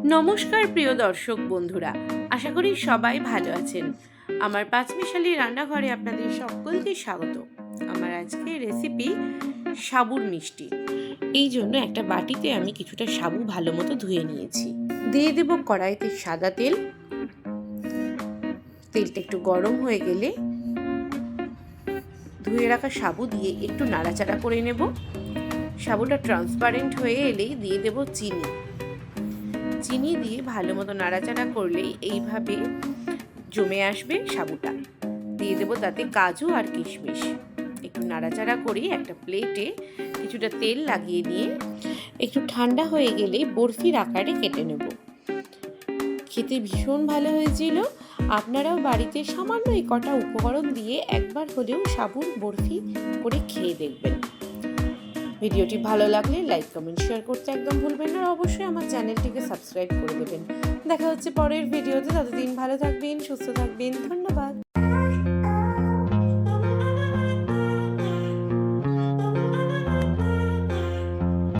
নমস্কার প্রিয় দর্শক বন্ধুরা, আশা করি সবাই ভালো আছেন। আমার পাঁচমিশালি রান্নাঘরে আপনাদের সকলকে স্বাগত। আমার আজকের রেসিপি সাবুর মিষ্টি। এই জন্য একটা বাটিতে আমি কিছুটা সাবু ভালো মতো ধুয়ে নিয়েছি। দিয়ে দেব কড়াইতে সাদা তেল। তেলটা একটু গরম হয়ে গেলে ধুয়ে রাখা সাবু দিয়ে একটু নাড়াচাড়া করে নেব। সাবুটা ট্রান্সপারেন্ট হয়ে এলেই দিয়ে দেব চিনি। চিনি দিয়ে ভালো মতো নাড়াচাড়া করলেই এইভাবে জমে আসবে সাবুটা। দিয়ে দেবো তাতে কাজু আর কিশমিশ। একটু নাড়াচাড়া করে একটা প্লেটে কিছুটা তেল লাগিয়ে নিয়ে একটু ঠান্ডা হয়ে গেলে বরফির আকারে কেটে নেব। খেতে ভীষণ ভালো হয়েছিল। আপনারাও বাড়িতে সামান্য এই কটা উপকরণ দিয়ে একবার হলেও সাবুর বরফি করে খেয়ে দেখবেন। ভিডিওটি ভালো লাগলে লাইক, কমেন্ট, শেয়ার করতে একদম ভুলবেন না। আর অবশ্যই আমার চ্যানেলটিকে সাবস্ক্রাইব করে দেবেন। দেখা হচ্ছে পরের ভিডিওতে। ততদিন ভালো থাকবেন, সুস্থ থাকবেন। ধন্যবাদ।